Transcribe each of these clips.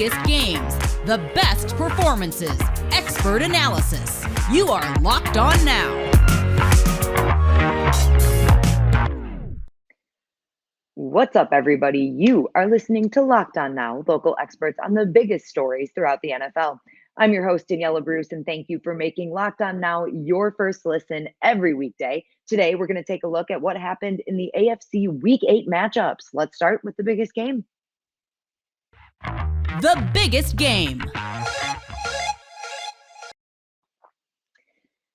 biggest games, the best performances, expert analysis. You are Locked On Now. What's up, everybody? You are listening to Locked On Now, local experts on the biggest stories throughout the NFL. I'm your host, Daniella Bruce, and thank you for making Locked On Now your first listen every weekday. Today, we're going to take a look at what happened in the AFC Week 8 matchups. Let's start with the biggest game. The biggest game.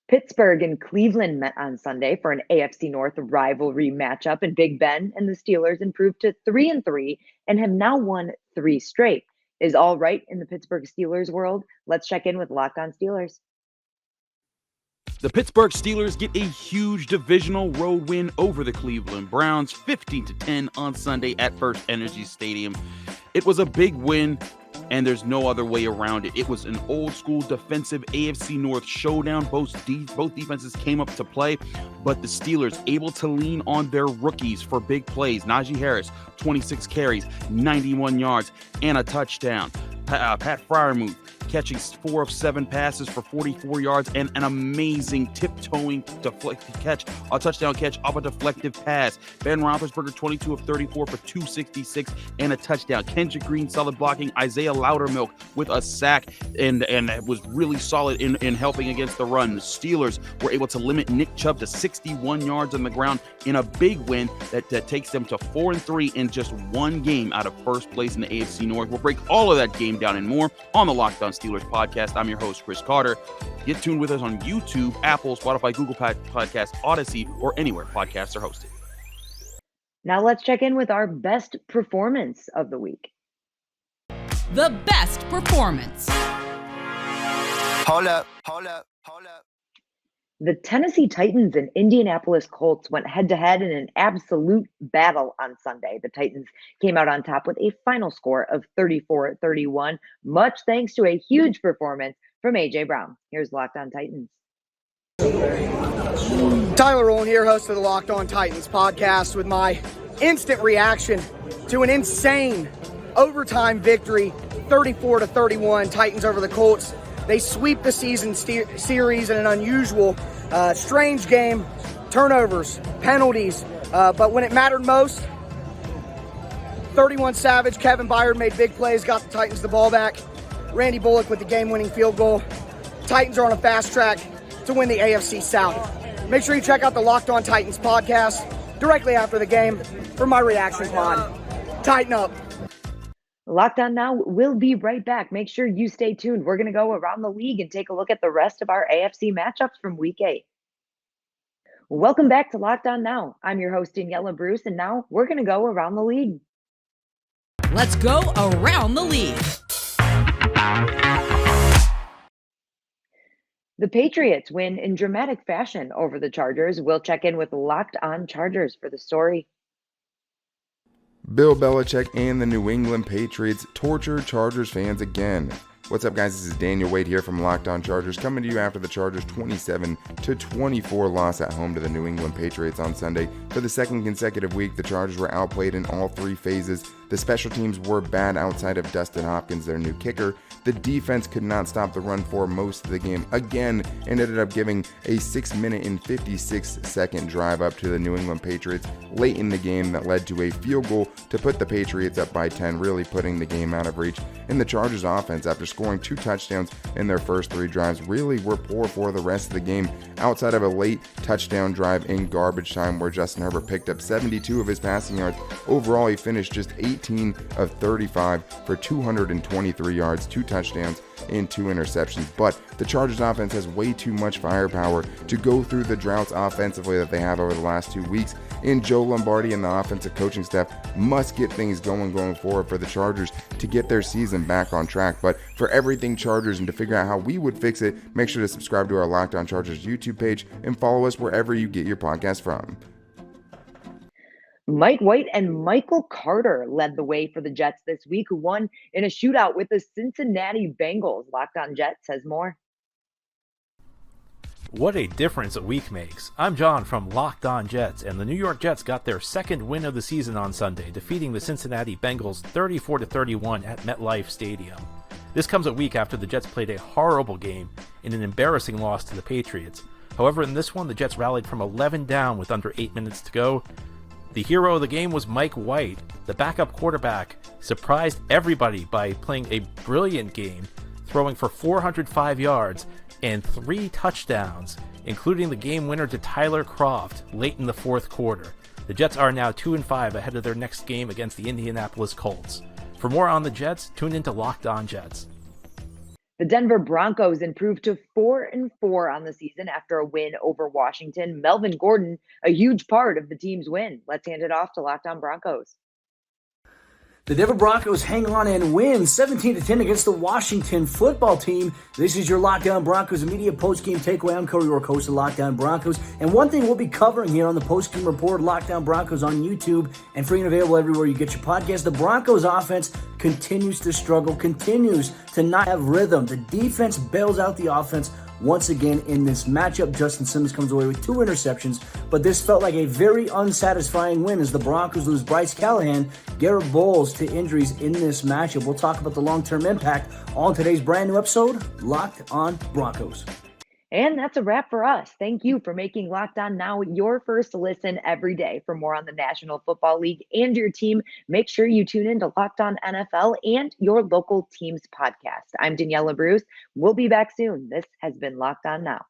Pittsburgh and Cleveland met on Sunday for an AFC North rivalry matchup, and Big Ben and the Steelers improved to 3-3 and have now won 3 straight. Is all right in the Pittsburgh Steelers world? Let's check in with Locked On Steelers. The Pittsburgh Steelers get a huge divisional road win over the Cleveland Browns, 15-10 on Sunday at First Energy Stadium. It was a big win, and there's no other way around it. It was an old-school defensive AFC North showdown. Both defenses came up to play, but the Steelers able to lean on their rookies for big plays. Najee Harris, 26 carries, 91 yards, and a touchdown. Pat Freiermuth catching 4 of 7 passes for 44 yards and an amazing tiptoeing catch, a touchdown catch off a deflective pass. Ben Roethlisberger, 22 of 34 for 266 and a touchdown. Kendrick Green, solid blocking. Isaiah Loudermilk with a sack and was really solid in helping against the run. The Steelers were able to limit Nick Chubb to 61 yards on the ground in a big win that takes them to 4-3 in just one game out of first place in the AFC North. We'll break all of that game down and more on the Locked On Steelers podcast. I'm your host, Chris Carter. Get tuned with us on YouTube, Apple, Spotify, Google Podcasts, Odyssey, or anywhere podcasts are hosted. Now let's check in with our best performance of the week. The best performance. Hold up. The Tennessee Titans and Indianapolis Colts went head-to-head in an absolute battle on Sunday. The Titans came out on top with a final score of 34-31, much thanks to a huge performance from A.J. Brown. Here's Locked On Titans. Tyler Rowland here, host of the Locked On Titans podcast, with my instant reaction to an insane overtime victory, 34-31, Titans over the Colts. They sweep the season series in an unusual, strange game, turnovers, penalties, but when it mattered most, 31 Savage, Kevin Byard made big plays, got the Titans the ball back. Randy Bullock with the game-winning field goal. Titans are on a fast track to win the AFC South. Make sure you check out the Locked On Titans podcast directly after the game for my reaction pod. Tighten up. Locked On Now will be right back. Make sure you stay tuned. We're going to go around the league and take a look at the rest of our AFC matchups from Week 8. Welcome back to Locked On Now. I'm your host, Daniella Bruce, and now we're going to go around the league. Let's go around the league. The Patriots win in dramatic fashion over the Chargers. We'll check in with Locked On Chargers for the story. Bill Belichick and the New England Patriots torture Chargers fans again. What's up, guys? This is Daniel Wade here from Locked On Chargers, coming to you after the Chargers' 27-24 loss at home to the New England Patriots on Sunday. For the second consecutive week, the Chargers were outplayed in all 3 phases. The special teams were bad outside of Dustin Hopkins, their new kicker. The defense could not stop the run for most of the game again and ended up giving a 6-minute and 56-second drive up to the New England Patriots late in the game that led to a field goal to put the Patriots up by 10, really putting the game out of reach. And the Chargers offense, after scoring 2 touchdowns in their first 3 drives, really were poor for the rest of the game, outside of a late touchdown drive in garbage time where Justin Herbert picked up 72 of his passing yards. Overall, he finished just 18 of 35 for 223 yards, 2 touchdowns, and 2 interceptions. But the Chargers offense has way too much firepower to go through the droughts offensively that they have over the last 2 weeks. And Joe Lombardi and the offensive coaching staff must get things going forward for the Chargers to get their season back on track. But for everything Chargers and to figure out how we would fix it, make sure to subscribe to our Locked On Chargers YouTube page and follow us wherever you get your podcast from. Mike White and Michael Carter led the way for the Jets this week, who won in a shootout with the Cincinnati Bengals. Locked On Jets has more. What a difference a week makes. I'm John from Locked On Jets, and the New York Jets got their second win of the season on Sunday, defeating the Cincinnati Bengals 34-31 at MetLife Stadium. This comes a week after the Jets played a horrible game in an embarrassing loss to the Patriots. However, in this one, the Jets rallied from 11 down with under 8 minutes to go. The hero of the game was Mike White. The backup quarterback surprised everybody by playing a brilliant game, throwing for 405 yards and 3 touchdowns, including the game winner to Tyler Kroft late in the fourth quarter. The Jets are now 2-5 ahead of their next game against the Indianapolis Colts. For more on the Jets, tune into Locked On Jets. The Denver Broncos improved to 4-4 on the season after a win over Washington. Melvin Gordon, a huge part of the team's win. Let's hand it off to Locked On Broncos. The Denver Broncos hang on and win 17-10 against the Washington football team. This is your Locked On Broncos media postgame takeaway. I'm Cody Rourke, host of Locked On Broncos. And one thing we'll be covering here on the postgame report, Locked On Broncos on YouTube and free and available everywhere you get your podcast. The Broncos offense continues to struggle, continues to not have rhythm. The defense bails out the offense once again in this matchup. Justin Simmons comes away with 2 interceptions, but this felt like a very unsatisfying win as the Broncos lose Bryce Callahan, Garrett Bowles to injuries in this matchup. We'll talk about the long-term impact on today's brand new episode, Locked On Broncos. And that's a wrap for us. Thank you for making Locked On Now your first listen every day. For more on the National Football League and your team, make sure you tune in to Locked On NFL and your local team's podcast. I'm Daniella Bruce. We'll be back soon. This has been Locked On Now.